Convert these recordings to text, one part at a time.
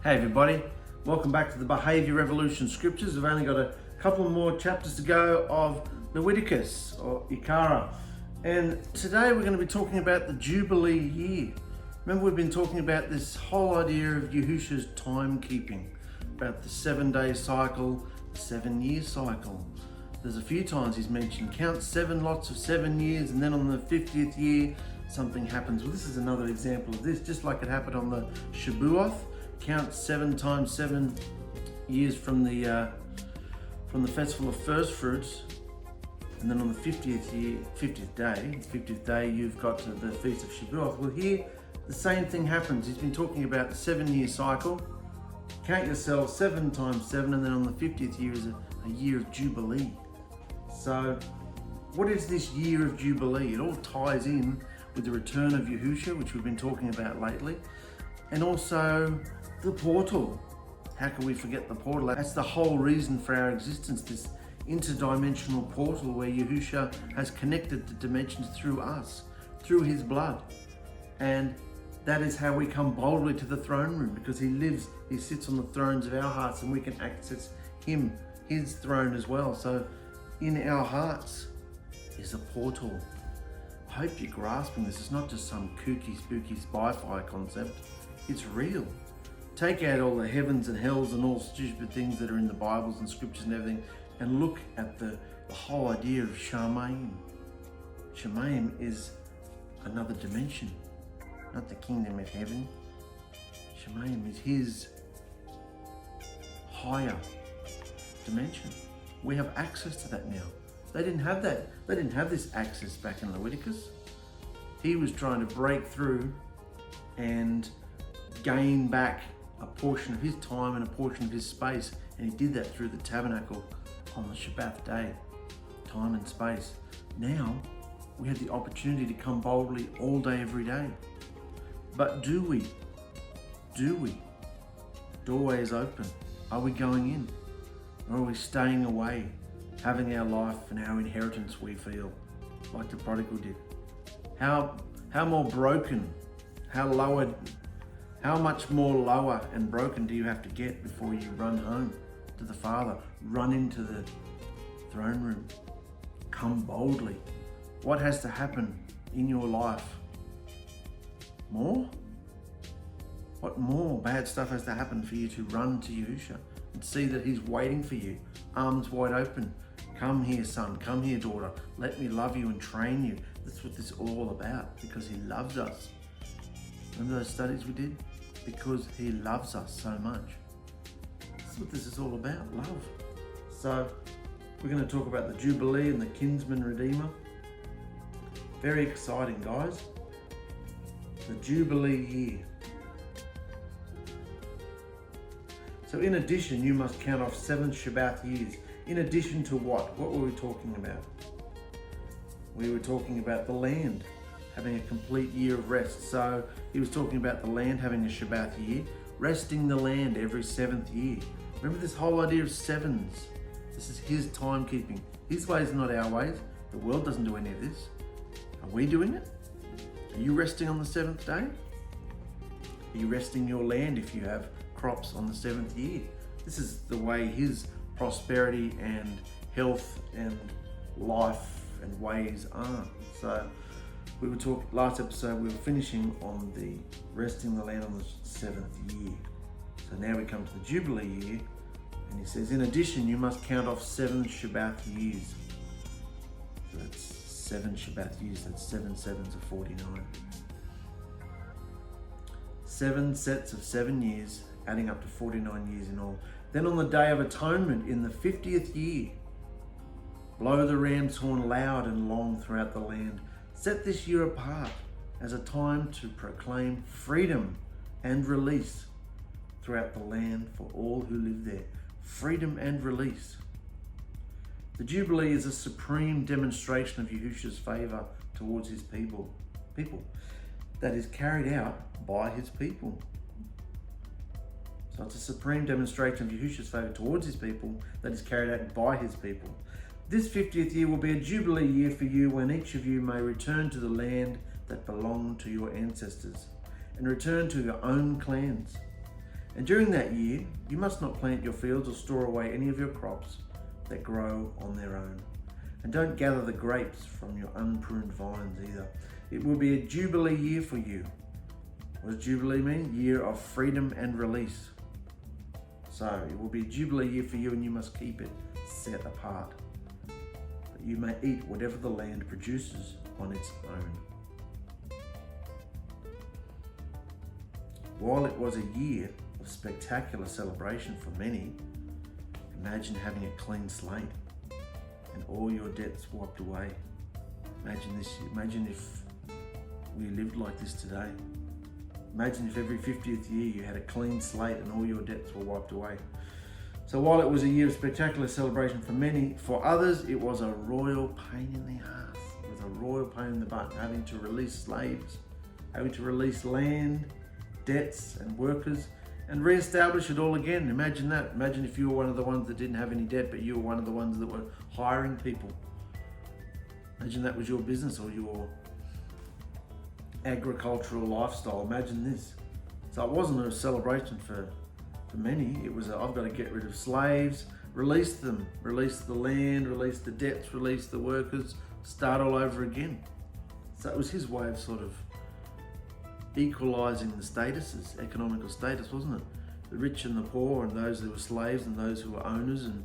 Hey everybody, welcome back to the Behaviour Revolution Scriptures. We've only got a couple more chapters to go of Leviticus or Ikara. And today we're going to be talking about the Jubilee year. Remember, we've been talking about this whole idea of Yahushua's timekeeping, about the 7-day cycle, the 7-year cycle. There's a few times he's mentioned count 7 lots of 7 years, and then on the 50th year something happens. Well, this is another example of this, just like it happened on the Shabuoth. Count 7 times 7 years from the festival of first fruits, and then on the 50th day, you've got the feast of Shabuoth. Well, here the same thing happens. He's been talking about the 7-year cycle. Count yourselves 7 times 7, and then on the 50th year is a year of Jubilee. So, what is this year of Jubilee? It all ties in with the return of Yahushua, which we've been talking about lately, and also the portal. How can we forget the portal? That's the whole reason for our existence, this interdimensional portal where Yahushua has connected the dimensions through us, through his blood. And that is how we come boldly to the throne room, because he lives, he sits on the thrones of our hearts, and we can access him, his throne as well. So in our hearts is a portal. I hope you're grasping this. It's not just some kooky, spooky spy-fi concept. It's real. Take out all the heavens and hells and all stupid things that are in the Bibles and scriptures and everything, and look at the whole idea of 𝗓𝗕𝗓. 𝗓𝗕𝗓 is another dimension, not the kingdom of heaven. 𝗓𝗕𝗓 is his higher dimension. We have access to that now. They didn't have that. They didn't have this access back in Leviticus. He was trying to break through and gain back a portion of his time and a portion of his space, and he did that through the tabernacle on the Shabbat day, time and space. Now we have the opportunity to come boldly all day, every day. But do we? Doorway is open. Are we going in, or are we staying away, having our life and our inheritance, we feel like the prodigal did? How more broken, how much more lower and broken do you have to get before you run home to the Father, run into the throne room, come boldly? What has to happen in your life? More? What more bad stuff has to happen for you to run to Yahushua and see that he's waiting for you, arms wide open? Come here, son, come here, daughter. Let me love you and train you. That's what this is all about, because he loves us. Remember those studies we did? Because he loves us so much. That's what this is all about, love. So we're going to talk about the Jubilee and the Kinsman Redeemer. Very exciting, guys. The Jubilee year. So in addition, you must count off 7 Shabbat years. In addition to what? What were we talking about? We were talking about the land having a complete year of rest. So he was talking about the land having a Shabbat year, resting the land every 7th year. Remember this whole idea of 7s. This is his timekeeping. His ways are not our ways. The world doesn't do any of this. Are we doing it? Are you resting on the 7th day? Are you resting your land if you have crops on the 7th year? This is the way his prosperity and health and life and ways are. So we were talking last episode, we were finishing on the resting the land on the 7th year. So now we come to the Jubilee year, and he says, in addition, you must count off 7 Shabbat years. So that's 7 Shabbat years, that's 7 sevens of 49. 7 sets of 7 years, adding up to 49 years in all. Then on the Day of Atonement in the 50th year, blow the ram's horn loud and long throughout the land. Set this year apart as a time to proclaim freedom and release throughout the land for all who live there. Freedom and release. The Jubilee is a supreme demonstration of Yahushua's favor towards his people that is carried out by his people. So it's a supreme demonstration of Yahushua's favor towards his people that is carried out by his people. This 50th year will be a Jubilee year for you, when each of you may return to the land that belonged to your ancestors and return to your own clans. And during that year, you must not plant your fields or store away any of your crops that grow on their own. And don't gather the grapes from your unpruned vines either. It will be a jubilee year for you. What does jubilee mean? Year of freedom and release. So it will be a jubilee year for you, and you must keep it set apart, that you may eat whatever the land produces on its own. While it was a year of spectacular celebration for many, imagine having a clean slate and all your debts wiped away. Imagine this. Imagine if we lived like this today. Imagine if every 50th year you had a clean slate and all your debts were wiped away. So while it was a year of spectacular celebration for many, for others it was a royal pain in the ass. It was a royal pain in the butt, having to release slaves, having to release land, debts and workers, and re-establish it all again. Imagine that. Imagine if you were one of the ones that didn't have any debt, but you were one of the ones that were hiring people. Imagine that was your business or your agricultural lifestyle. Imagine this. So it wasn't a celebration for many. It was I've got to get rid of slaves, release them, release the land, release the debts, release the workers, start all over again. So it was his way of sort of equalising the statuses, economical status, wasn't it? The rich and the poor, and those who were slaves and those who were owners and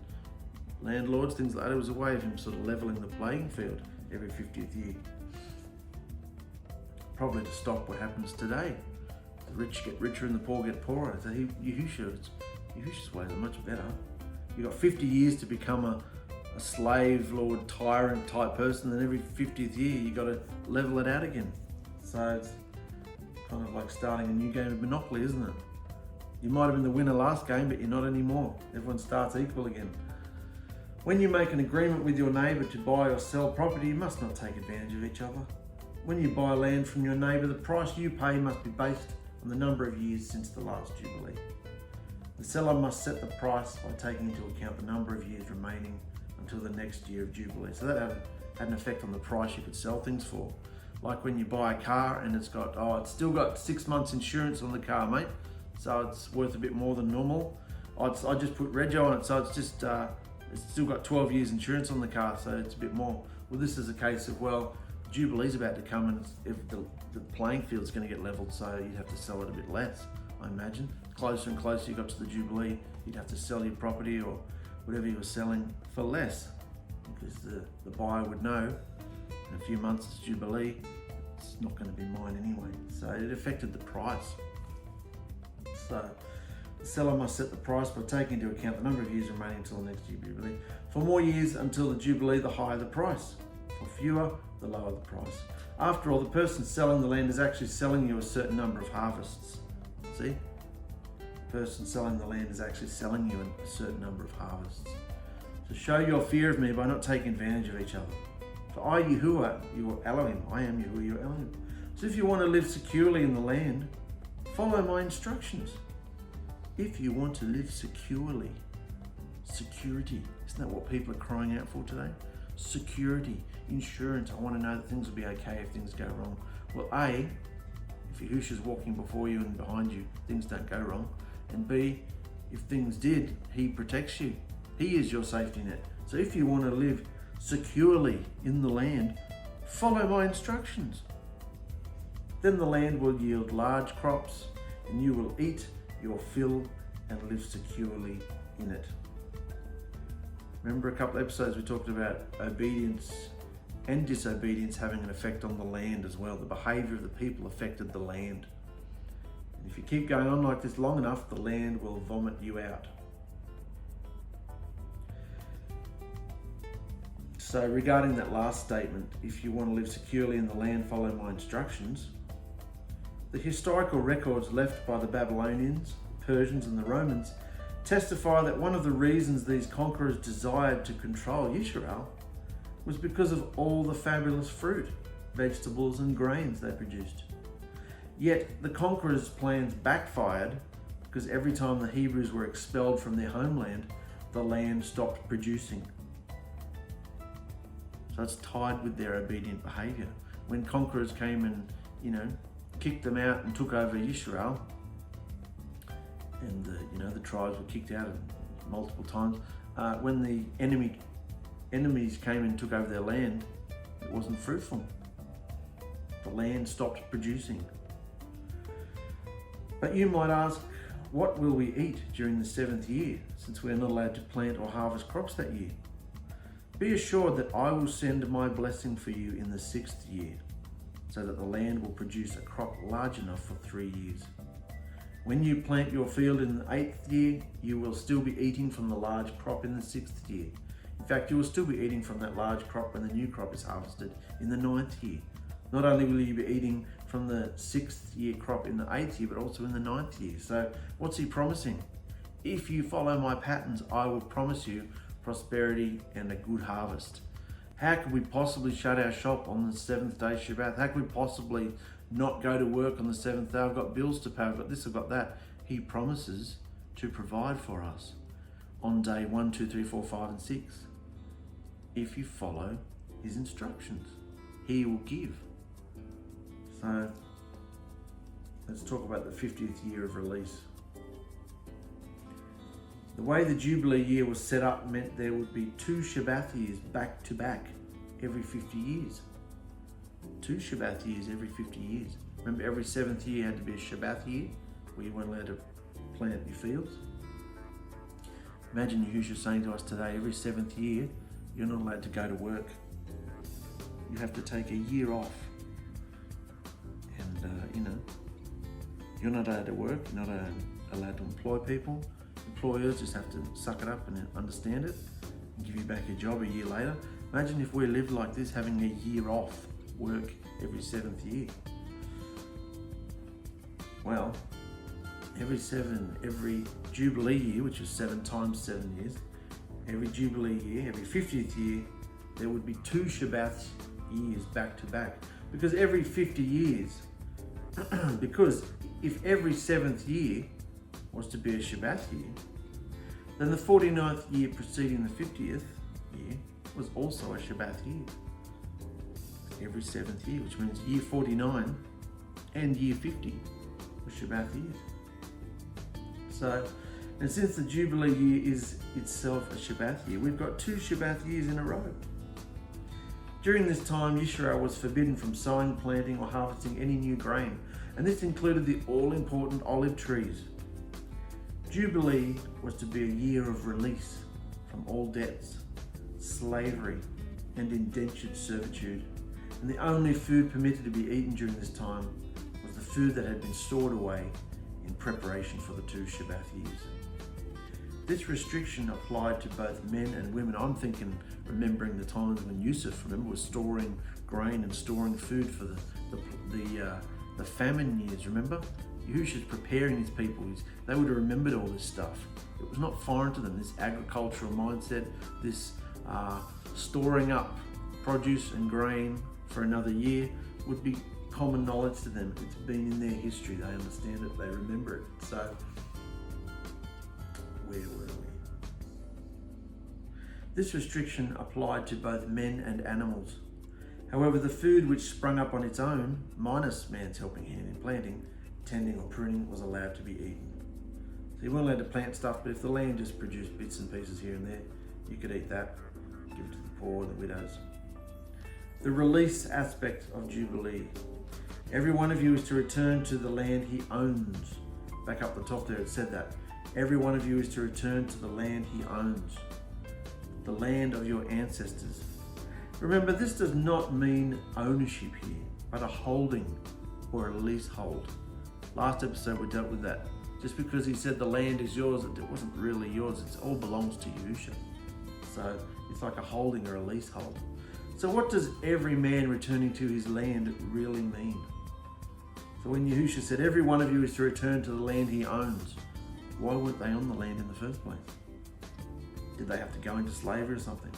landlords, things like that. It was a way of him sort of levelling the playing field every 50th year. Probably to stop what happens today. The rich get richer and the poor get poorer. So Yahushua, Yahushua's ways are much better. You've got 50 years to become a slave lord, tyrant type person, and every 50th year you got to level it out again. So it's kind of like starting a new game of Monopoly, isn't it? You might have been the winner last game, but you're not anymore. Everyone starts equal again. When you make an agreement with your neighbour to buy or sell property, you must not take advantage of each other. When you buy land from your neighbour, the price you pay must be based on the number of years since the last Jubilee. The seller must set the price by taking into account the number of years remaining until the next year of Jubilee. So that had an effect on the price you could sell things for. Like when you buy a car and it's still got 6 months insurance on the car, mate, so it's worth a bit more than normal. I just put rego on it, so it's just it's still got 12 years insurance on the car, so it's a bit more. Well, this is a case of, well, Jubilee's about to come, and if the playing field's going to get leveled, so you'd have to sell it a bit less, I imagine. Closer and closer you got to the Jubilee, you'd have to sell your property or whatever you were selling for less, because the buyer would know in a few months it's Jubilee, it's not going to be mine anyway. So it affected the price. So the seller must set the price by taking into account the number of years remaining until the next Jubilee. For more years until the Jubilee, the higher the price. For fewer, the lower the price. After all, the person selling the land is actually selling you a certain number of harvests. See? The person selling the land is actually selling you a certain number of harvests. So show your fear of me by not taking advantage of each other. For I, Yahuwah, your Elohim, I am Yahuwah, your Elohim. So if you want to live securely in the land, follow my instructions. If you want to live securely, security, isn't that what people are crying out for today? Security, insurance. I want to know that things will be okay if things go wrong. Well, A, if Yahushua's walking before you and behind you, things don't go wrong. And B, if things did, he protects you. He is your safety net. So if you want to live securely in the land, follow my instructions. Then the land will yield large crops, and you will eat your fill and live securely in it. Remember a couple of episodes we talked about obedience and disobedience having an effect on the land as well. The behaviour of the people affected the land. And if you keep going on like this long enough, the land will vomit you out. So regarding that last statement, if you want to live securely in the land, follow my instructions. The historical records left by the Babylonians, Persians and the Romans testify that one of the reasons these conquerors desired to control Yisrael was because of all the fabulous fruit, vegetables and grains they produced. Yet the conquerors' plans backfired because every time the Hebrews were expelled from their homeland, the land stopped producing. So it's tied with their obedient behaviour. When conquerors came and, kicked them out and took over Yisrael, and the tribes were kicked out multiple times. When the enemies came and took over their land, it wasn't fruitful. The land stopped producing. But you might ask, what will we eat during the 7th year, since we are not allowed to plant or harvest crops that year? Be assured that I will send my blessing for you in the 6th year, so that the land will produce a crop large enough for 3 years. When you plant your field in the 8th year, you will still be eating from the large crop in the 6th year. In fact, you will still be eating from that large crop when the new crop is harvested in the 9th year. Not only will you be eating from the 6th year crop in the 8th year, but also in the 9th year. So what's he promising? If you follow my patterns, I will promise you prosperity and a good harvest. How could we possibly shut our shop on the 7th day Shabbat? How could we possibly not go to work on the 7th day? I've got bills to pay, I've got this, I've got that. He promises to provide for us on day 1, 2, 3, 4, 5, and 6. If you follow his instructions, he will give. So let's talk about the 50th year of release. The way the Jubilee year was set up meant there would be 2 Shabbat years back to back every 50 years. 2 Shabbat years every 50 years. Remember, every 7th year had to be a Shabbat year where you weren't allowed to plant your fields. Imagine Yahushua saying to us today, every 7th year, you're not allowed to go to work. You have to take a year off. And, you're not allowed to work, you're not allowed to employ people. Employers just have to suck it up and understand it and give you back your job a year later. Imagine if we lived like this, having a year off work every 7th year. Well, every Jubilee year, which is 7 times 7 years, every Jubilee year, every 50th year, there would be 2 Shabbat years back to back. Because every 50 years, because if every 7th year was to be a Shabbat year, then the 49th year preceding the 50th year was also a Shabbat year. Every 7th year, which means year 49 and year 50 were Shabbat years. So, and since the Jubilee year is itself a Shabbat year, we've got 2 Shabbat years in a row. During this time, Yisrael was forbidden from sowing, planting, or harvesting any new grain, and this included the all-important olive trees. Jubilee was to be a year of release from all debts, slavery, and indentured servitude. And the only food permitted to be eaten during this time was the food that had been stored away in preparation for the 2 Shabbat years. This restriction applied to both men and women. I'm thinking, remembering the times when Yusuf, remember, was storing grain and storing food for the famine years, remember? Yahushua's preparing his people. They would have remembered all this stuff. It was not foreign to them, this agricultural mindset, this storing up produce and grain for another year would be common knowledge to them. It's been in their history. They understand it, they remember it. So, where were we? This restriction applied to both men and animals. However, the food which sprung up on its own, minus man's helping hand in planting, tending or pruning, was allowed to be eaten. So you weren't allowed to plant stuff, but if the land just produced bits and pieces here and there, you could eat that, give it to the poor and the widows. The release aspect of Jubilee. Every one of you is to return to the land he owns. Back up the top there, it said that. Every one of you is to return to the land he owns, the land of your ancestors. Remember, this does not mean ownership here, but a holding or a leasehold. Last episode we dealt with that. Just because he said the land is yours, it wasn't really yours. It all belongs to Yahushua. So it's like a holding or a leasehold. So what does every man returning to his land really mean? So when Yahushua said every one of you is to return to the land he owns, why weren't they on the land in the first place? Did they have to go into slavery or something?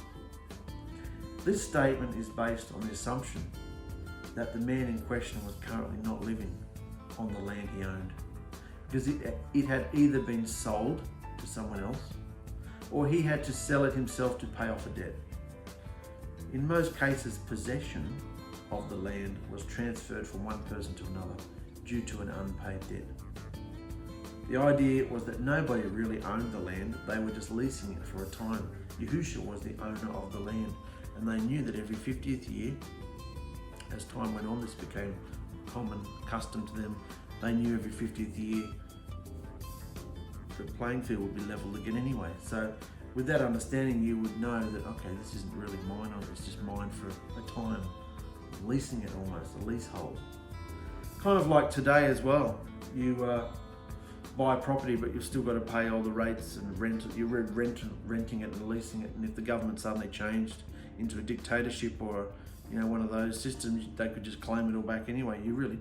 This statement is based on the assumption that the man in question was currently not living on the land he owned, because it had either been sold to someone else or he had to sell it himself to pay off a debt. In most cases, possession of the land was transferred from one person to another due to an unpaid debt. The idea was that nobody really owned the land, they were just leasing it for a time. 𝐻𝑜𝙭 was the owner of the land, and they knew that every 50th year, as time went on, this became common custom to them. They knew every 50th year the playing field would be leveled again anyway. So with that understanding, you would know that, okay, this isn't really mine, it's just mine for a time. Leasing it almost, a leasehold. Kind of like today as well. You buy property, but you've still got to pay all the rates and rent. You're renting it and leasing it, and if the government suddenly changed into a dictatorship or one of those systems, they could just claim it all back anyway. You really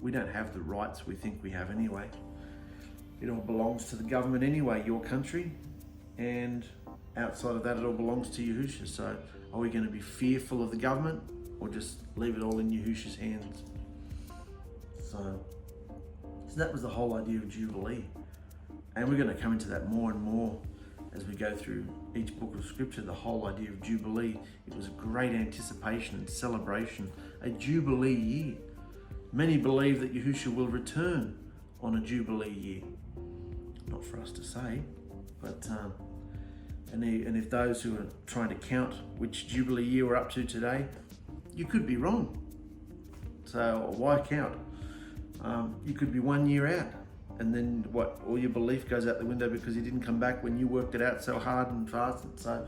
we don't have the rights we think we have anyway. It all belongs to the government anyway, your country, and outside of that it all belongs to 𝐻𝑜𝙭. So are we going to be fearful of the government or just leave it all in 𝐻𝑜𝙭's hands? So that was the whole idea of Jubilee. And we're going to come into that more and more as we go through each book of scripture, the whole idea of Jubilee. It was a great anticipation and celebration, a Jubilee year. Many believe that 𝐻𝑜𝙭 will return on a Jubilee year. Not for us to say, but and if those who are trying to count which Jubilee year we're up to today, you could be wrong. So why count? You could be 1 year out, and then all your belief goes out the window because you didn't come back when you worked it out so hard and fast. And so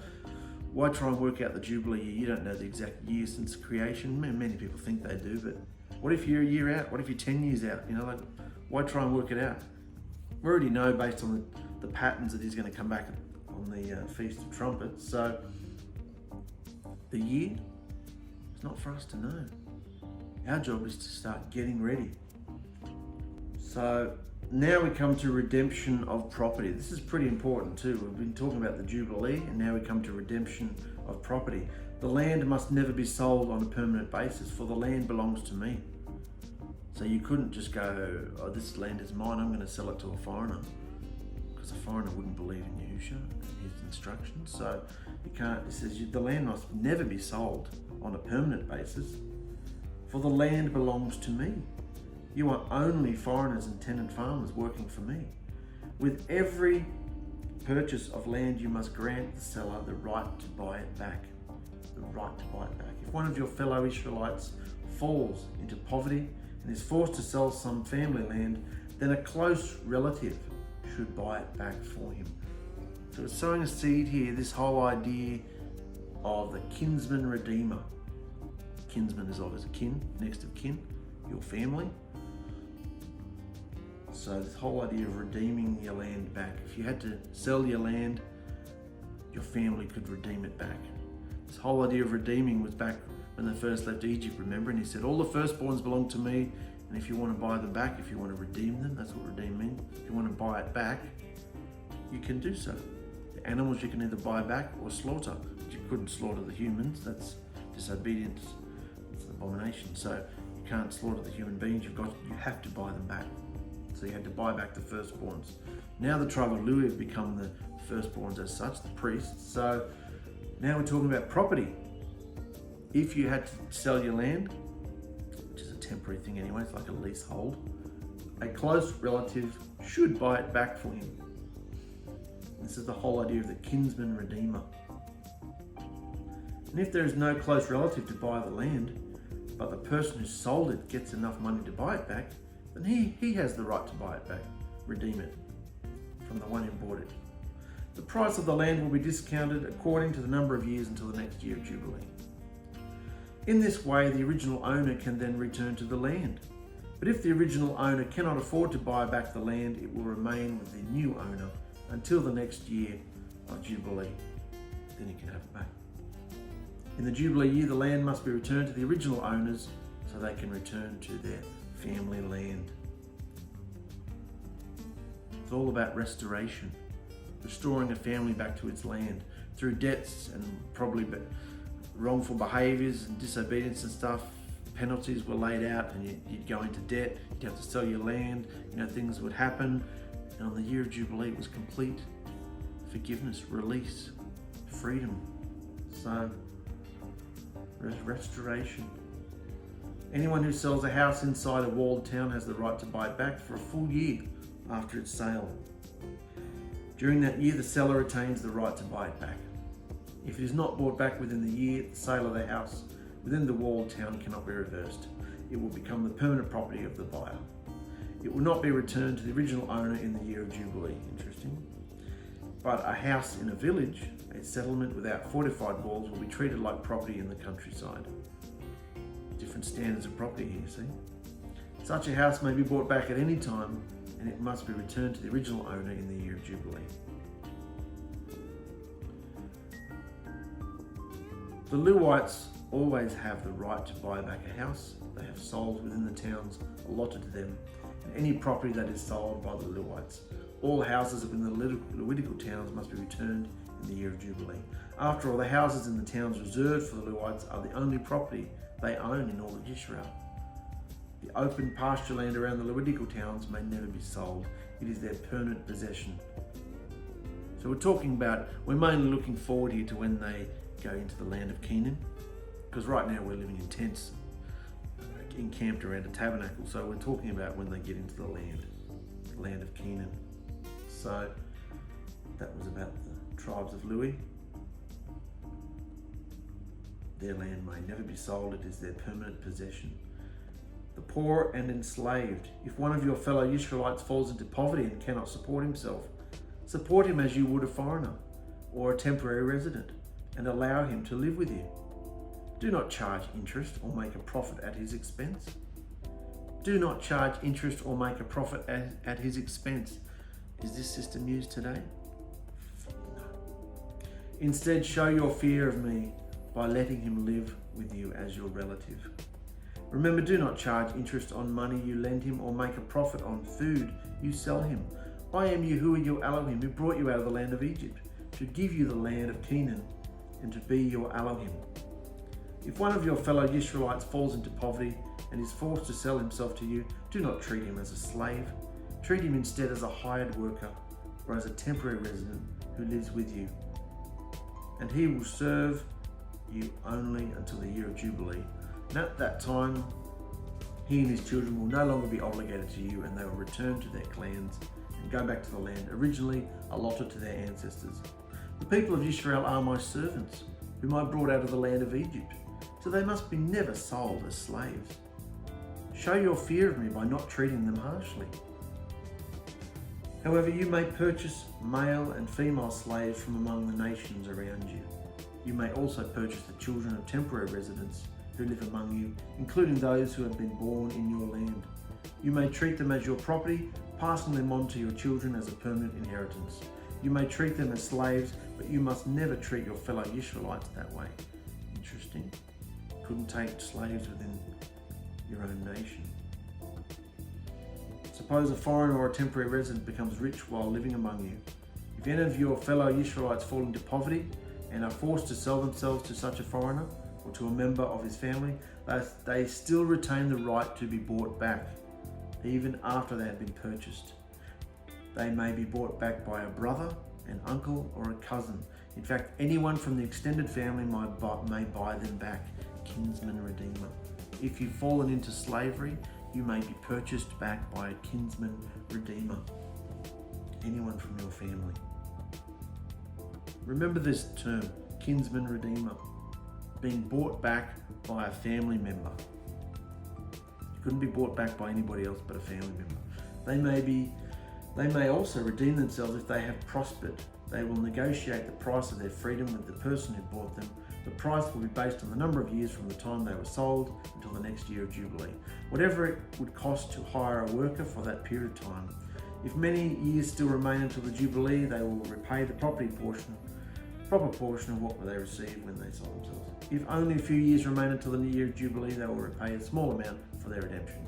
why try and work out the Jubilee year? You don't know the exact year since creation. Many people think they do, but what if you're a year out? What if you're 10 years out? Why try and work it out? We already know based on the patterns that he's going to come back on the Feast of Trumpets. So the year, it's not for us to know. Our job is to start getting ready. So now we come to redemption of property. This is pretty important too. We've been talking about the Jubilee, and now we come to redemption of property. The land must never be sold on a permanent basis, for the land belongs to me. So you couldn't just go, oh, this land is mine, I'm going to sell it to a foreigner, because a foreigner wouldn't believe in 𝐻𝑜𝙭 and his instructions. So you can't. It says the land must never be sold on a permanent basis, for the land belongs to me. You are only foreigners and tenant farmers working for me. With every purchase of land, you must grant the seller the right to buy it back. The right to buy it back. If one of your fellow Israelites falls into poverty and is forced to sell some family land, then a close relative should buy it back for him. So it's sowing a seed here, this whole idea of the kinsman redeemer. Kinsman is obviously kin, next of kin, your family. So this whole idea of redeeming your land back. If you had to sell your land, your family could redeem it back. This whole idea of redeeming was back when they first left Egypt, remember? And he said, all the firstborns belong to me, and if you want to buy them back, if you want to redeem them, that's what redeem means. If you want to buy it back, you can do so. The animals you can either buy back or slaughter. But you couldn't slaughter the humans, that's disobedience, it's an abomination. So you can't slaughter the human beings, you have to buy them back. So you had to buy back the firstborns. Now the tribe of Lewi have become the firstborns as such, the priests. So now we're talking about property. If you had to sell your land, which is a temporary thing anyway, it's like a leasehold, a close relative should buy it back for him. This is the whole idea of the kinsman redeemer. And if there is no close relative to buy the land, but the person who sold it gets enough money to buy it back, then he has the right to buy it back, redeem it from the one who bought it. The price of the land will be discounted according to the number of years until the next year of Jubilee. In this way, the original owner can then return to the land. But if the original owner cannot afford to buy back the land, it will remain with the new owner until the next year of Jubilee. Then he can have it back. In the Jubilee year, the land must be returned to the original owners so they can return to their family land. It's all about restoration, restoring a family back to its land through debts and probably wrongful behaviours and disobedience and stuff. Penalties were laid out and you'd go into debt, you'd have to sell your land, things would happen. And on the year of Jubilee, it was complete forgiveness, release, freedom. So, restoration. Anyone who sells a house inside a walled town has the right to buy it back for a full year after its sale. During that year, the seller retains the right to buy it back. If it is not bought back within the year, the sale of the house within the walled town cannot be reversed. It will become the permanent property of the buyer. It will not be returned to the original owner in the year of Jubilee. Interesting. But a house in a village, a settlement without fortified walls, will be treated like property in the countryside. Different standards of property here, see? Such a house may be bought back at any time, and it must be returned to the original owner in the year of Jubilee. The 𝗪𝗏𝗏ites always have the right to buy back a house they have sold within the towns allotted to them, and any property that is sold by the 𝗪𝗏ites. All houses within the Levitical towns must be returned in the year of Jubilee. After all, the houses in the towns reserved for the 𝗪𝗏ites are the only property they own in all of Israel. The open pasture land around the Levitical towns may never be sold. It is their permanent possession. So we're mainly looking forward here to when they go into the land of Canaan, because right now we're living in tents, encamped around a tabernacle. So we're talking about when they get into the land of Canaan. So that was about the tribes of Lewi. Their land may never be sold. It is their permanent possession. The poor and enslaved. If one of your fellow Israelites falls into poverty and cannot support himself, support him as you would a foreigner or a temporary resident, and allow him to live with you. Do not charge interest or make a profit at his expense. Do not charge interest or make a profit at his expense. Is this system used today? No. Instead, show your fear of me by letting him live with you as your relative. Remember, do not charge interest on money you lend him or make a profit on food you sell him. I am 𝗂𝗜𝗓𝗔𝗓, your Elohim, who brought you out of the land of Egypt, to give you the land of Canaan and to be your Elohim. If one of your fellow Israelites falls into poverty and is forced to sell himself to you, do not treat him as a slave. Treat him instead as a hired worker or as a temporary resident who lives with you. And he will serve you only until the year of Jubilee. And at that time, he and his children will no longer be obligated to you, and they will return to their clans and go back to the land originally allotted to their ancestors. The people of Israel are my servants, whom I brought out of the land of Egypt, so they must be never sold as slaves. Show your fear of me by not treating them harshly. However, you may purchase male and female slaves from among the nations around you. You may also purchase the children of temporary residents who live among you, including those who have been born in your land. You may treat them as your property, passing them on to your children as a permanent inheritance. You may treat them as slaves, but you must never treat your fellow Israelites that way. Interesting. Couldn't take slaves within your own nation. Suppose a foreigner or a temporary resident becomes rich while living among you. If any of your fellow Israelites fall into poverty and are forced to sell themselves to such a foreigner or to a member of his family, they still retain the right to be bought back, even after they have been purchased. They may be bought back by a brother, an uncle, or a cousin. In fact, anyone from the extended family may buy them back, kinsman redeemer. If you've fallen into slavery, you may be purchased back by a kinsman redeemer, anyone from your family. Remember this term, kinsman redeemer, being bought back by a family member. You couldn't be bought back by anybody else but a family member. They may also redeem themselves if they have prospered. They will negotiate the price of their freedom with the person who bought them. The price will be based on the number of years from the time they were sold until the next year of Jubilee, whatever it would cost to hire a worker for that period of time. If many years still remain until the Jubilee, they will repay the proper portion of what they received when they sold themselves. If only a few years remain until the year of Jubilee, they will repay a small amount for their redemption.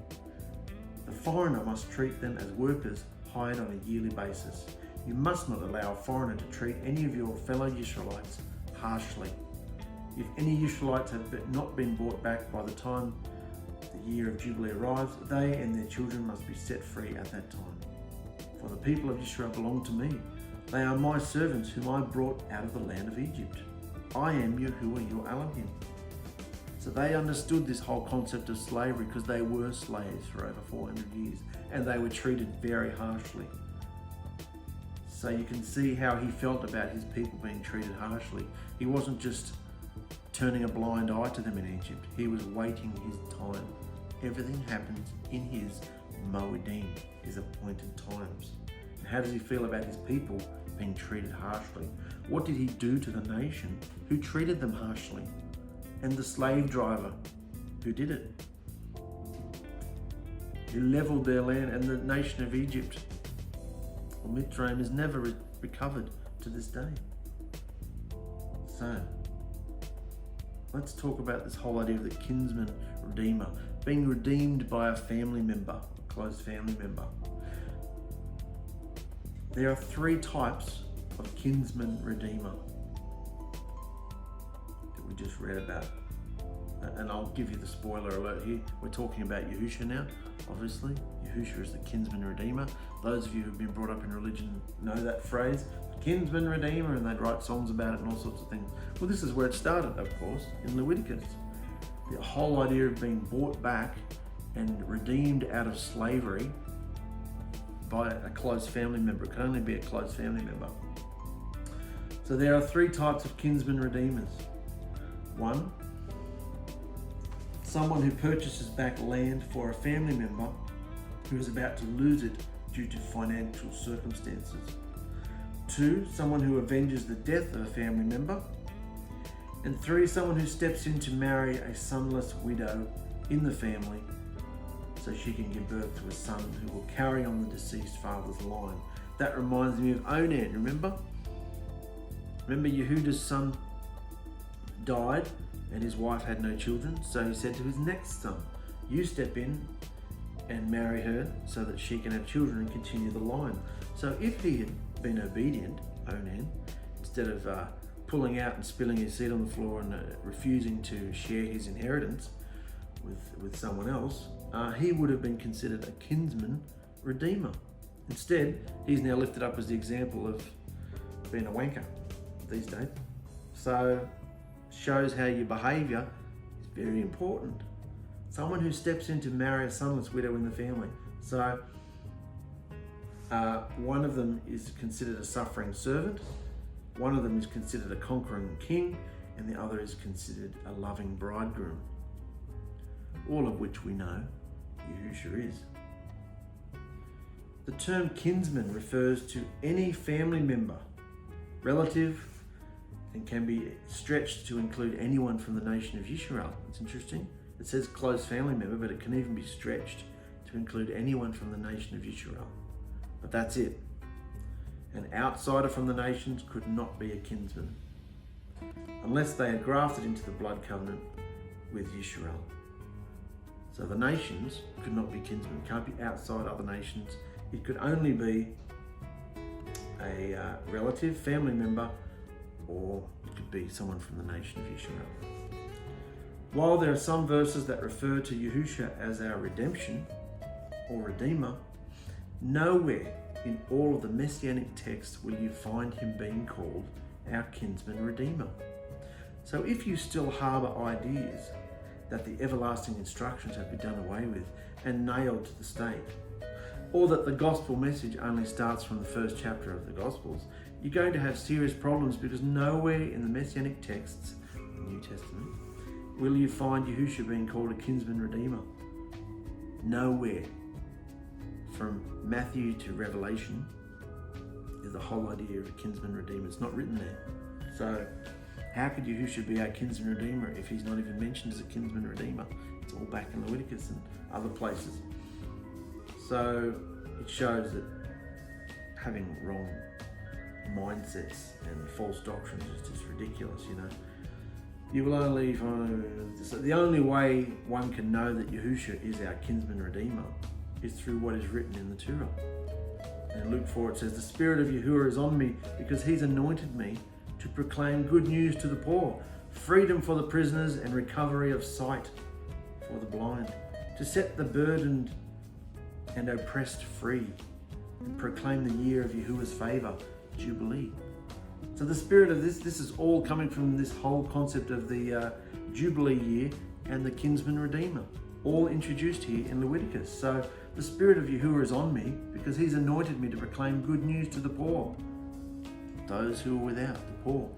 The foreigner must treat them as workers hired on a yearly basis. You must not allow a foreigner to treat any of your fellow Israelites harshly. If any Israelites have not been bought back by the time the year of Jubilee arrives, they and their children must be set free at that time. For the people of Israel belong to me. They are my servants whom I brought out of the land of Egypt. I am 𝗂𝗜𝗓𝗏, your Elohim. So they understood this whole concept of slavery because they were slaves for over 400 years and they were treated very harshly. So you can see how he felt about his people being treated harshly. He wasn't just turning a blind eye to them in Egypt. He was waiting his time. Everything happens in his moedim, his appointed times. And how does he feel about his people being treated harshly? What did he do to the nation who treated them harshly? And the slave driver who did it? Who leveled their land, and the nation of Egypt, or Mitzrayim, is never recovered to this day. So, let's talk about this whole idea of the kinsman redeemer, being redeemed by a family member, a close family member. There are 3 types of kinsman redeemer that we just read about. And I'll give you the spoiler alert here. We're talking about Yahushua now, obviously. Yahushua is the kinsman redeemer. Those of you who've been brought up in religion know that phrase, kinsman redeemer, and they'd write songs about it and all sorts of things. Well, this is where it started, of course, in Leviticus. The whole idea of being bought back and redeemed out of slavery by a close family member. It can only be a close family member. So there are 3 types of kinsman redeemers. 1, someone who purchases back land for a family member who is about to lose it due to financial circumstances. 2, someone who avenges the death of a family member. And 3, someone who steps in to marry a sonless widow in the family so she can give birth to a son who will carry on the deceased father's line. That reminds me of Onan, remember? Remember Yehuda's son died and his wife had no children, so he said to his next son, you step in and marry her so that she can have children and continue the line. So if he had been obedient, Onan, instead of pulling out and spilling his seed on the floor and refusing to share his inheritance with someone else, he would have been considered a kinsman redeemer. Instead, he's now lifted up as the example of being a wanker these days. So, shows how your behaviour is very important. Someone who steps in to marry a sonless widow in the family. So, one of them is considered a suffering servant, one of them is considered a conquering king, and the other is considered a loving bridegroom. All of which we know Yahushua is. The term kinsman refers to any family member, relative, and can be stretched to include anyone from the nation of Israel. It's interesting. It says close family member, but it can even be stretched to include anyone from the nation of Israel. But that's it. An outsider from the nations could not be a kinsman unless they had grafted into the blood covenant with Israel. So the nations could not be kinsmen. It can't be outside other nations. It could only be a relative, family member, or it could be someone from the nation of Israel. While there are some verses that refer to Yahushua as our redemption or redeemer, nowhere in all of the messianic texts will you find him being called our kinsman redeemer. So if you still harbour ideas that the everlasting instructions have been done away with and nailed to the stake, or that the gospel message only starts from the first chapter of the Gospels, you're going to have serious problems, because nowhere in the messianic texts, the New Testament, will you find Yahushua being called a kinsman redeemer. Nowhere. From Matthew to Revelation is the whole idea of a kinsman redeemer. It's not written there. So how could Yahushua be our kinsman redeemer if he's not even mentioned as a kinsman redeemer? It's all back in Leviticus and other places. So it shows that having wrong mindsets and false doctrines is just ridiculous, you know. You will only find, the only way one can know that Yahushua is our kinsman redeemer is through what is written in the Torah. And in Luke 4 it says, the Spirit of Yahuwah is on me because he's anointed me to proclaim good news to the poor, freedom for the prisoners and recovery of sight for the blind, to set the burdened and oppressed free, and proclaim the year of Yahuwah's favour, Jubilee. So the spirit of this is all coming from this whole concept of the Jubilee year, and the kinsman redeemer, all introduced here in Leviticus. So the Spirit of Yahuwah is on me because he's anointed me to proclaim good news to the poor, those who are without, the poor,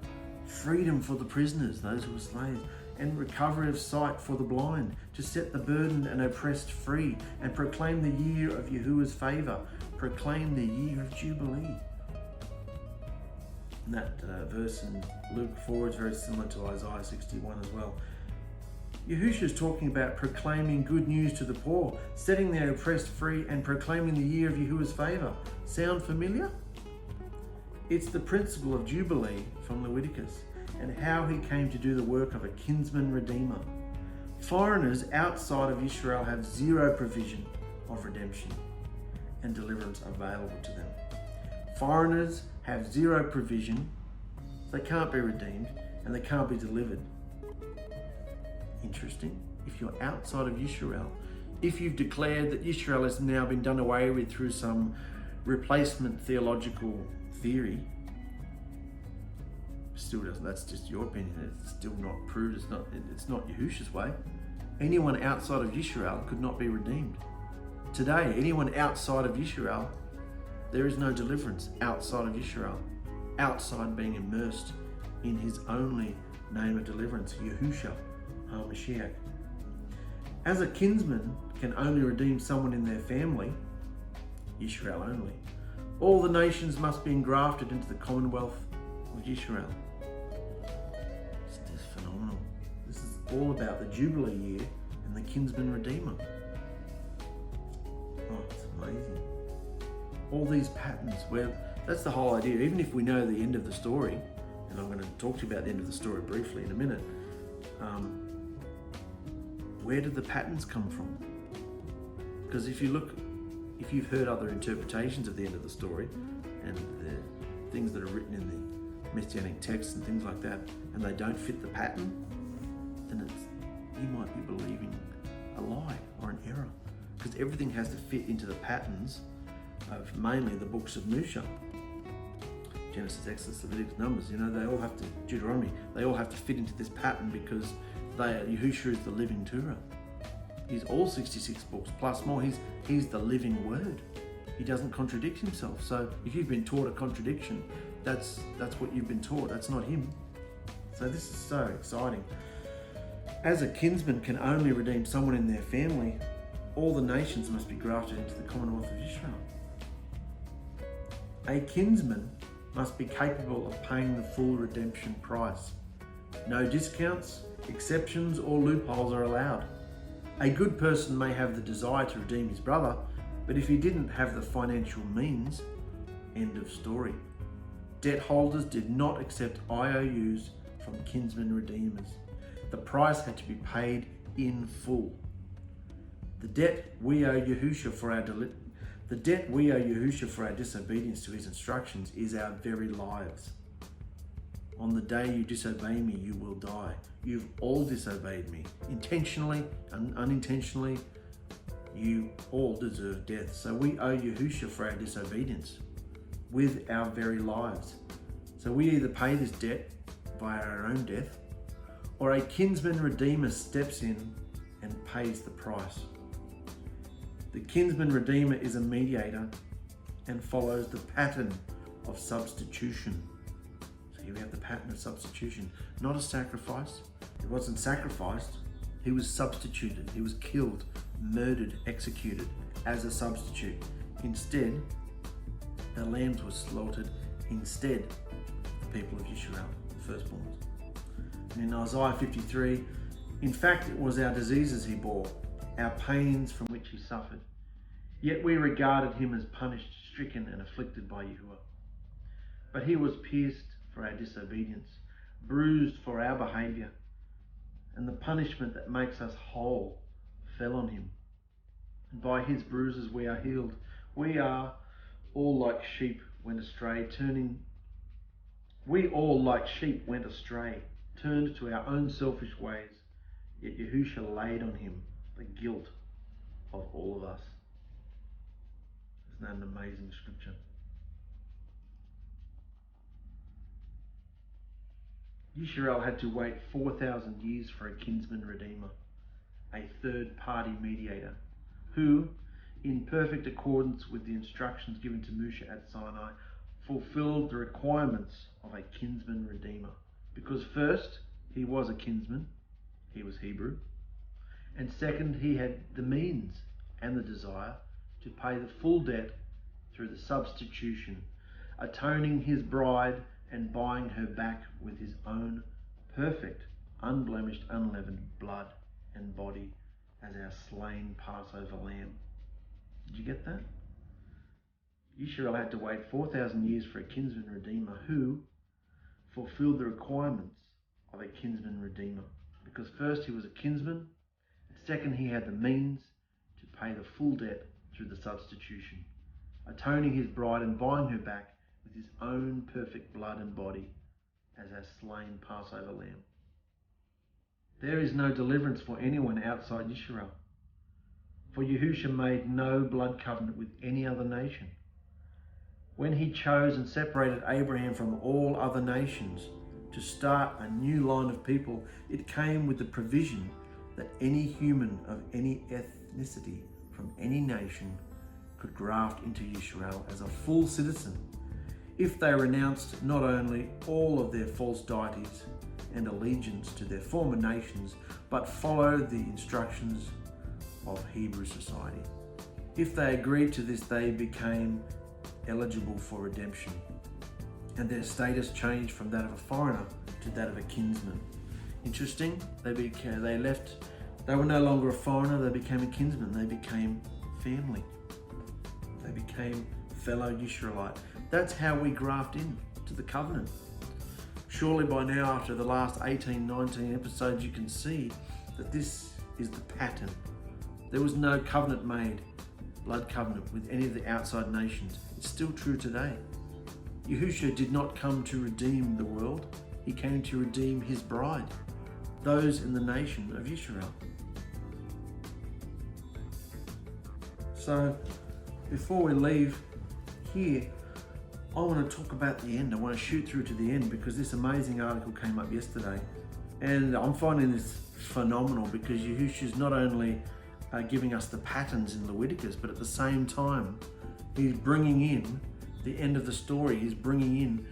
freedom for the prisoners, those who are slaves, and recovery of sight for the blind, to set the burdened and oppressed free, and proclaim the year of Yahuwah's favor, proclaim the year of Jubilee. And that verse in Luke 4 is very similar to Isaiah 61 as well. Yahushua is talking about proclaiming good news to the poor, setting the oppressed free, and proclaiming the year of Yahuwah's favor. Sound familiar? It's the principle of Jubilee from Leviticus and how he came to do the work of a kinsman redeemer. Foreigners outside of Israel have zero provision of redemption and deliverance available to them. Foreigners have zero provision, they can't be redeemed, and they can't be delivered. Interesting. If you're outside of Israel, if you've declared that Israel has now been done away with through some replacement theological theory, still doesn't, that's just your opinion, it's still not proved, it's not Yahushua's way. Anyone outside of Israel could not be redeemed. Today, anyone outside of Israel, there is no deliverance outside of Israel, outside being immersed in his only name of deliverance, Yahushua ℚ𝗪𝗔𝕗𝒪shiach. As a kinsman can only redeem someone in their family, Israel only, all the nations must be engrafted into the commonwealth of Israel. It's just phenomenal. This is all about the Jubilee year and the kinsman redeemer. Oh, it's amazing. All these patterns, that's the whole idea. Even if we know the end of the story, and I'm going to talk to you about the end of the story briefly in a minute, where did the patterns come from? Because if you've heard other interpretations of the end of the story and the things that are written in the messianic texts and things like that, and they don't fit the pattern, then you might be believing a lie or an error, because everything has to fit into the patterns of mainly the books of Musa. Genesis, Exodus, Leviticus, Numbers, they all have to, Deuteronomy, they all have to fit into this pattern because Yahushua is the living Torah. He's all 66 books plus more. He's the living word. He doesn't contradict himself. So if you've been taught a contradiction, that's what you've been taught. That's not him. So this is so exciting. As a kinsman can only redeem someone in their family, all the nations must be grafted into the commonwealth of Israel. A kinsman must be capable of paying the full redemption price. No discounts, exceptions, or loopholes are allowed. A good person may have the desire to redeem his brother, but if he didn't have the financial means, end of story. Debt holders did not accept IOUs from kinsman redeemers. The price had to be paid in full. The debt we owe Yahushua for our disobedience to his instructions is our very lives. On the day you disobey me, you will die. You've all disobeyed me, intentionally and unintentionally. You all deserve death. So we owe Yahushua for our disobedience with our very lives. So we either pay this debt via our own death, or a kinsman redeemer steps in and pays the price. The kinsman redeemer is a mediator and follows the pattern of substitution. So here we have the pattern of substitution, not a sacrifice. It wasn't sacrificed, he was substituted. He was killed, murdered, executed as a substitute. Instead, the lambs were slaughtered instead of the people of Israel, the firstborns. And in Isaiah 53, in fact, it was our diseases he bore, our pains from which he suffered. Yet we regarded him as punished, stricken, and afflicted by Yahuwah. But he was pierced for our disobedience, bruised for our behavior, and the punishment that makes us whole fell on him. And by his bruises we are healed. We are all like sheep went astray, turned to our own selfish ways. Yet Yahushua laid on him the guilt of all of us. Isn't that an amazing scripture? Israel had to wait 4,000 years for a kinsman redeemer. a third-party mediator, who, in perfect accordance with the instructions given to Moshe at Sinai, fulfilled the requirements of a kinsman redeemer. Because first, he was a kinsman, he was Hebrew, and second, he had the means and the desire to pay the full debt through the substitution, atoning his bride and buying her back with his own perfect, unblemished, unleavened blood and body as our slain Passover lamb. Did you get that? Israel had to wait 4,000 years for a kinsman redeemer who fulfilled the requirements of a kinsman redeemer. Because first, he was a kinsman, and second, he had the means to pay the full debt through the substitution, atoning his bride and buying her back with his own perfect blood and body as our slain Passover lamb. There is no deliverance for anyone outside Israel, for Yahushua made no blood covenant with any other nation. When he chose and separated Abraham from all other nations to start a new line of people, it came with the provision that any human of any ethnicity from any nation could graft into Israel as a full citizen if they renounced not only all of their false deities and allegiance to their former nations, but followed the instructions of Hebrew society. If they agreed to this, they became eligible for redemption, and their status changed from that of a foreigner to that of a kinsman. Interesting, they were no longer a foreigner, they became a kinsman, they became family. They became fellow Israelite. That's how we graft in to the covenant. Surely by now, after the last 18, 19 episodes, you can see that this is the pattern. There was no covenant made, blood covenant, with any of the outside nations. It's still true today. Yahushua did not come to redeem the world. He came to redeem his bride, those in the nation of Israel. So, before we leave here, I want to talk about the end. I want to shoot through to the end because this amazing article came up yesterday. And I'm finding this phenomenal because Yahushua's not only giving us the patterns in Leviticus, but at the same time, he's bringing in the end of the story. He's bringing in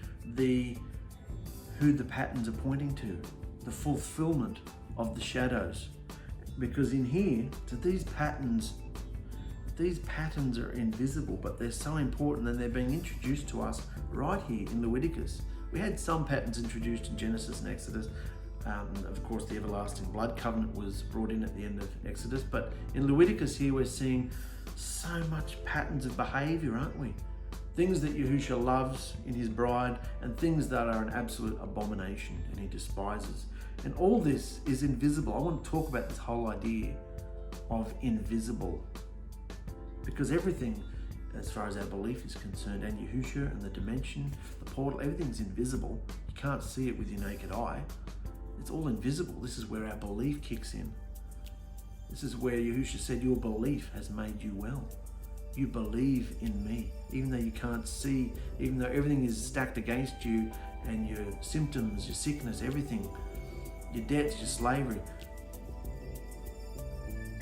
who the patterns are pointing to, the fulfillment of the shadows. Because in here, these patterns are invisible, but they're so important and they're being introduced to us right here in Leviticus. We had some patterns introduced in Genesis and Exodus. Of course, the everlasting blood covenant was brought in at the end of Exodus, but in Leviticus here we're seeing so much patterns of behavior, aren't we? Things that Yahushua loves in his bride and things that are an absolute abomination and he despises. And all this is invisible. I want to talk about this whole idea of invisible, because everything, as far as our belief is concerned, and Yahushua and the dimension, the portal, everything's invisible. You can't see it with your naked eye. It's all invisible. This is where our belief kicks in. This is where Yahushua said, your belief has made you well. You believe in me, even though you can't see, even though everything is stacked against you and your symptoms, your sickness, everything, your debts, your slavery.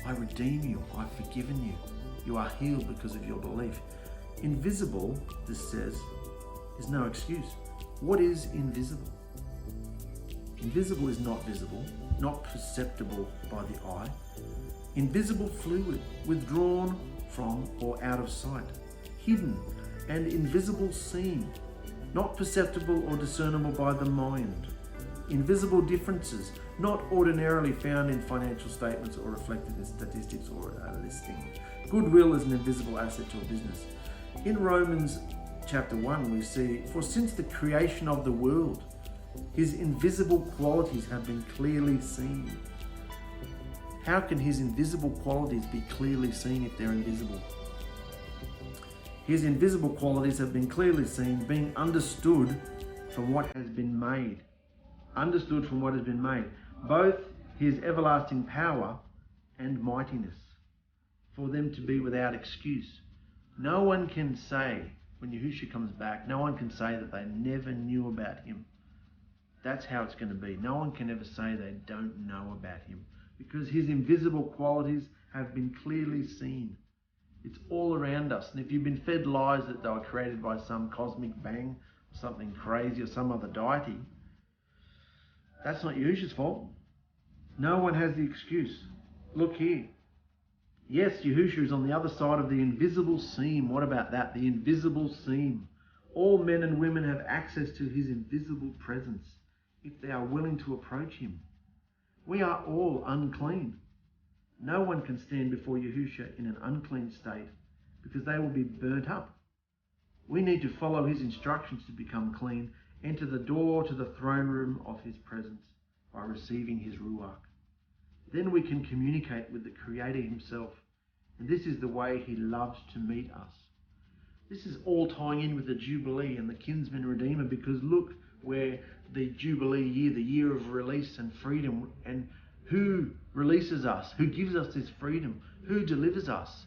I redeem you. I've forgiven you. You are healed because of your belief. Invisible, this says, is no excuse. What is invisible? Invisible is not visible, not perceptible by the eye. Invisible fluid, withdrawn from or out of sight. Hidden and invisible seen, not perceptible or discernible by the mind. Invisible differences, not ordinarily found in financial statements or reflected in statistics or a listing. Goodwill is an invisible asset to a business. In Romans chapter 1, we see, for since the creation of the world, his invisible qualities have been clearly seen. How can his invisible qualities be clearly seen if they're invisible? His invisible qualities have been clearly seen, being understood from what has been made. Understood from what has been made. Both his everlasting power and mightiness, for them to be without excuse. No one can say, when Yahushua comes back, no one can say that they never knew about him. That's how it's going to be. No one can ever say they don't know about him. because his invisible qualities have been clearly seen. It's all around us. And if you've been fed lies that they were created by some cosmic bang, or something crazy, or some other deity, that's not Yahushua's fault. No one has the excuse. Look here. Yes, Yahushua is on the other side of the invisible seam. What about that? The invisible seam. All men and women have access to his invisible presence if they are willing to approach him. We are all unclean. No one can stand before Yahushua in an unclean state because they will be burnt up. We need to follow his instructions to become clean, enter the door to the throne room of his presence by receiving his Ruach. Then we can communicate with the Creator himself. And this is the way he loves to meet us. This is all tying in with the Jubilee and the Kinsman Redeemer, because look where the Jubilee year, the year of release and freedom, and who releases us, who gives us this freedom, who delivers us?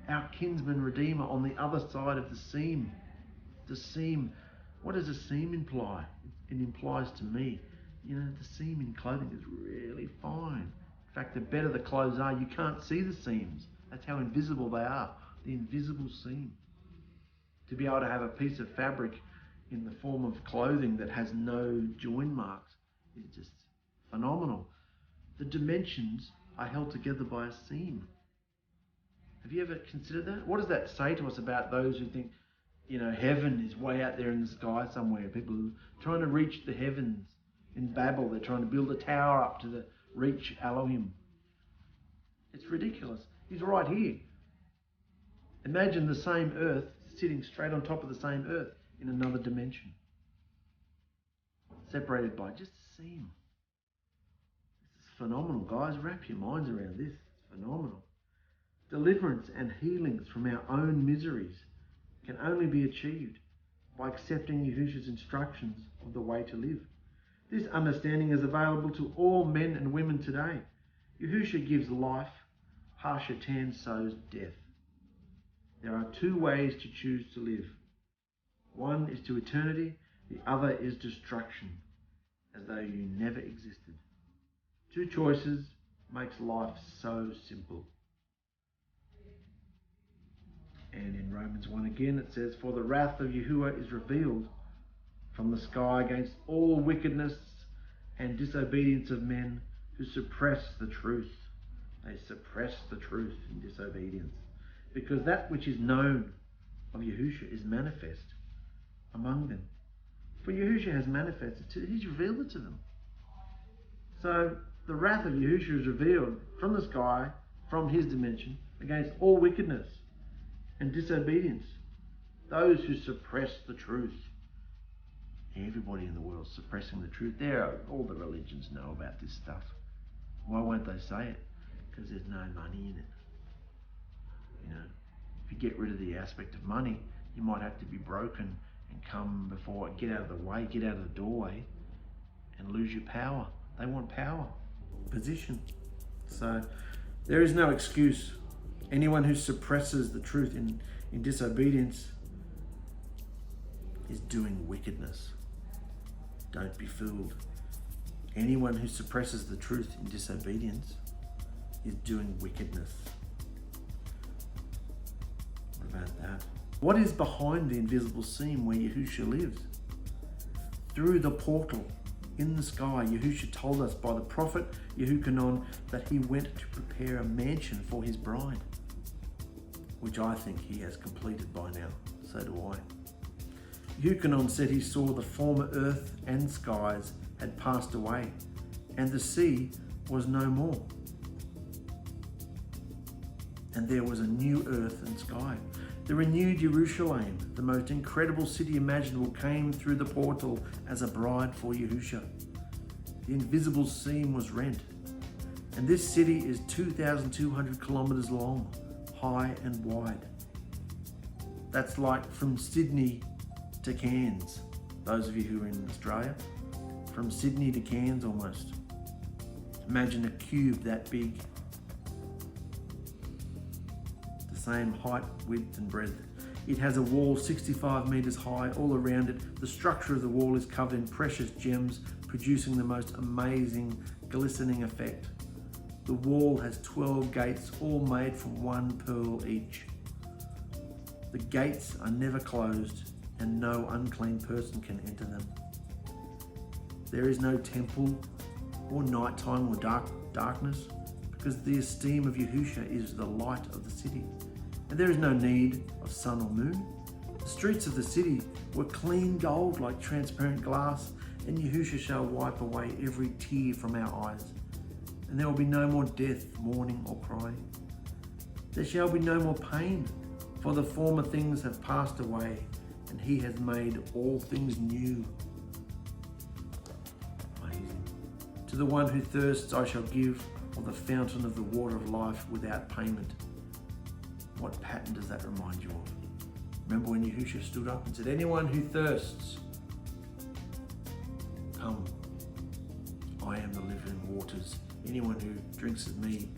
Our Kinsman Redeemer on the other side of the seam. The seam. What does a seam imply? It implies to me, the seam in clothing is really fine. In fact, the better the clothes are, you can't see the seams. That's how invisible they are, the invisible seam. To be able to have a piece of fabric in the form of clothing that has no join marks is just phenomenal. The dimensions are held together by a seam. Have you ever considered that? What does that say to us about those who think, heaven is way out there in the sky somewhere? People are trying to reach the heavens. In Babel, they're trying to build a tower up to reach Elohim. It's ridiculous. He's right here. Imagine the same earth sitting straight on top of the same earth in another dimension, separated by just a seam. This is phenomenal, guys. Wrap your minds around this. It's phenomenal. Deliverance and healings from our own miseries can only be achieved by accepting Yahushua's instructions of the way to live. This understanding is available to all men and women today. Yahushua gives life. Ⅎ𝕬𝕗 sows death. There are two ways to choose to live. One is to eternity, the other is destruction, as though you never existed. Two choices makes life so simple. And in Romans 1 again it says, "For the wrath of Yahuwah is revealed from the sky against all wickedness and disobedience of men who suppress the truth." They suppress the truth in disobedience, because that which is known of Yahushua is manifest among them. For Yahushua has manifested to, he's revealed it to them. So the wrath of Yahushua is revealed from the sky, from his dimension, against all wickedness and disobedience, those who suppress the truth. Everybody in the world is suppressing the truth. All the religions know about this stuff. Why won't they say it? Because there's no money in it. If you get rid of the aspect of money, you might have to be broken and come before, get out of the way, get out of the doorway, and lose your power. They want power, position. So there is no excuse. Anyone who suppresses the truth in disobedience is doing wickedness. Don't be fooled. Anyone who suppresses the truth in disobedience is doing wickedness. What about that? What is behind the invisible seam where Yahushua lives? Through the portal in the sky, Yahushua told us by the prophet Yehukanon that he went to prepare a mansion for his bride, which I think he has completed by now. So do I. Yehukanon said he saw the former earth and skies had passed away, and the sea was no more. And there was a new earth and sky. The renewed Jerusalem, the most incredible city imaginable, came through the portal as a bride for Yahushua. The invisible seam was rent, and this city is 2,200 kilometers long, high and wide. That's like from Sydney to Cairns. Those of you who are in Australia, from Sydney to Cairns almost. Imagine a cube that big. The same height, width and breadth. It has a wall 65 meters high. All around it, the structure of the wall is covered in precious gems, producing the most amazing glistening effect. The wall has 12 gates, all made from one pearl each. The gates are never closed, and no unclean person can enter them. There is no temple or nighttime or darkness, because the esteem of Yahusha is the light of the city, and there is no need of sun or moon. The streets of the city were clean gold like transparent glass, and Yahusha shall wipe away every tear from our eyes, and there will be no more death, mourning, or crying. There shall be no more pain, for the former things have passed away, and he has made all things new. Amazing. To the one who thirsts I shall give of the fountain of the water of life without payment. What pattern does that remind you of? Remember when Yahusha stood up and said, anyone who thirsts, come, I am the living waters. Anyone who drinks of me,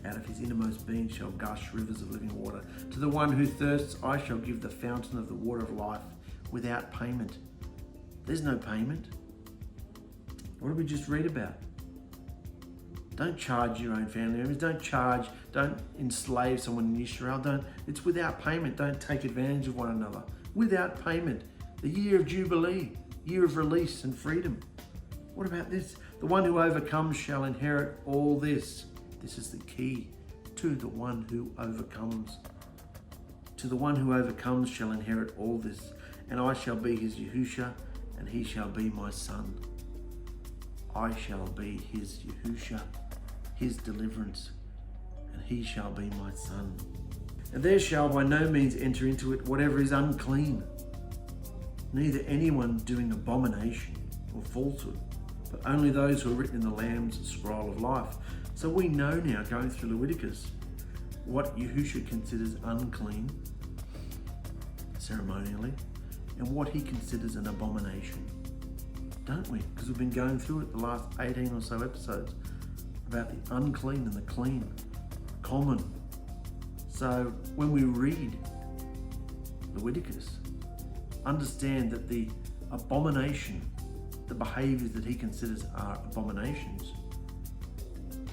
out of his innermost being shall gush rivers of living water. To the one who thirsts, I shall give the fountain of the water of life without payment. There's no payment. What did we just read about? Don't charge your own family members. Don't enslave someone in Israel. It's without payment. Don't take advantage of one another. Without payment. The year of Jubilee, year of release and freedom. What about this? The one who overcomes shall inherit all this. This is the key. To the one who overcomes. To the one who overcomes shall inherit all this. And I shall be his Yahusha, and he shall be my son. I shall be his Yahusha, his deliverance, and he shall be my son. And there shall by no means enter into it whatever is unclean, neither anyone doing abomination or falsehood, but only those who are written in the Lamb's scroll of life. So we know now, going through Leviticus, what Yahusha considers unclean ceremonially, and what he considers an abomination. Don't we? Because we've been going through it the last 18 or so episodes about the unclean and the clean, common. So when we read Leviticus, understand that the abomination, the behaviors that he considers are abominations,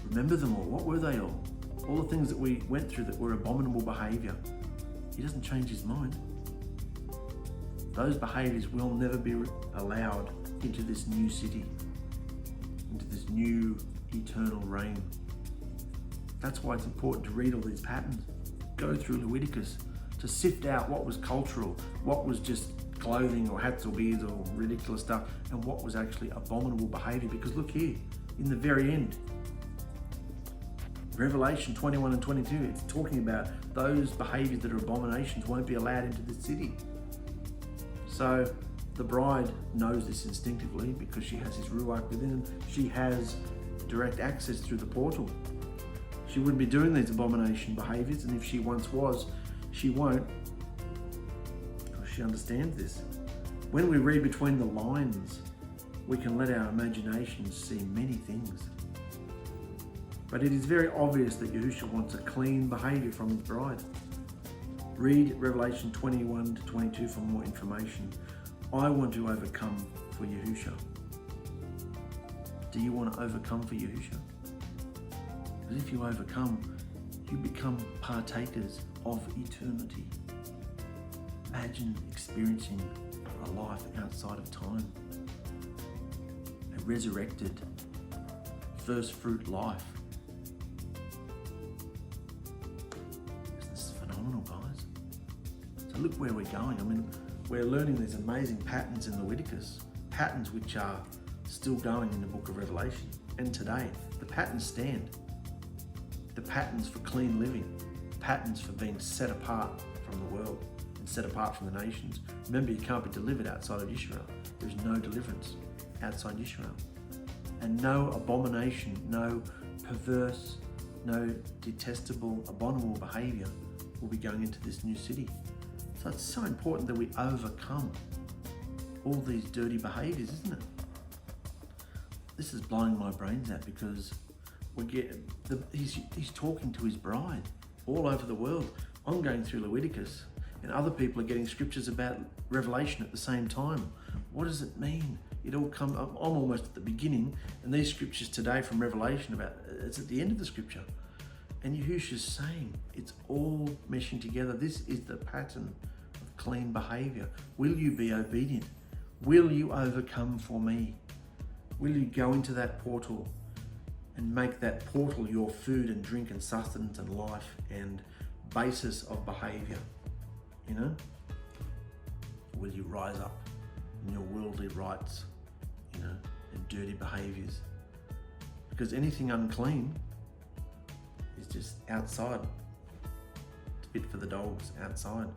remember them all. What were they all? All the things that we went through that were abominable behavior. He doesn't change his mind. Those behaviors will never be allowed into this new city, into this new eternal reign. That's why it's important to read all these patterns, go through Leviticus to sift out what was cultural, what was just clothing or hats or beards or ridiculous stuff, and what was actually abominable behavior. Because look here, in the very end, Revelation 21 and 22, it's talking about those behaviors that are abominations won't be allowed into the city. So the bride knows this instinctively because she has his ruach within her. She has direct access through the portal. She wouldn't be doing these abomination behaviors, and if she once was, she won't, because she understands this. When we read between the lines, we can let our imaginations see many things. But it is very obvious that Yahusha wants a clean behavior from his bride. Read Revelation 21 to 22 for more information. I want to overcome for Yahusha. Do you want to overcome for Yahusha? Because if you overcome, you become partakers of eternity. Imagine experiencing a life outside of time. A resurrected first fruit life. This is phenomenal, guys. So look where we're going. I mean, we're learning these amazing patterns in Leviticus, patterns which are still going in the book of Revelation. And today, the patterns stand. The patterns for clean living, patterns for being set apart from the world and set apart from the nations. Remember, you can't be delivered outside of Israel. There's no deliverance outside Israel. And no abomination, no perverse, no detestable, abominable behavior will be going into this new city. So it's so important that we overcome all these dirty behaviors, isn't it? This is blowing my brains out because he's talking to his bride all over the world. I'm going through Leviticus and other people are getting scriptures about Revelation at the same time. What does it mean It all comes, I'm almost at the beginning, and these scriptures today from Revelation it's at the end of the scripture. And Yahushua's saying, it's all meshing together. This is the pattern of clean behavior. Will you be obedient? Will you overcome for me? Will you go into that portal and make that portal your food and drink and sustenance and life and basis of behavior? You know? Will you rise up in your worldly rights, you know, and dirty behaviors? Because anything unclean is just outside. It's fit for the dogs outside.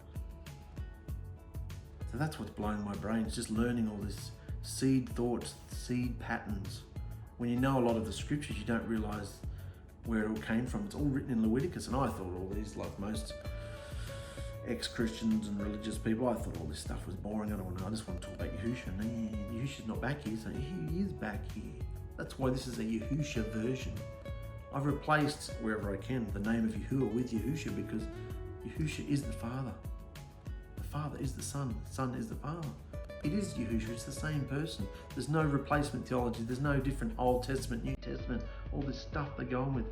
So that's what's blowing my brain. It's just learning all this seed thoughts, seed patterns. When you know a lot of the scriptures, you don't realize where it all came from. It's all written in Leviticus, and I thought all these, like most ex-Christians and religious people, I thought all this stuff was boring. I just want to talk about Yahushua. No, Yahushua's not back here, so he is back here. That's why this is a Yahushua version. I've replaced, wherever I can, the name of Yahuwah with Yahushua, because Yahushua is the Father. The Father is the Son is the Father. It is Yahushua, it's the same person. There's no replacement theology, there's no different Old Testament, New Testament, all this stuff they go on with.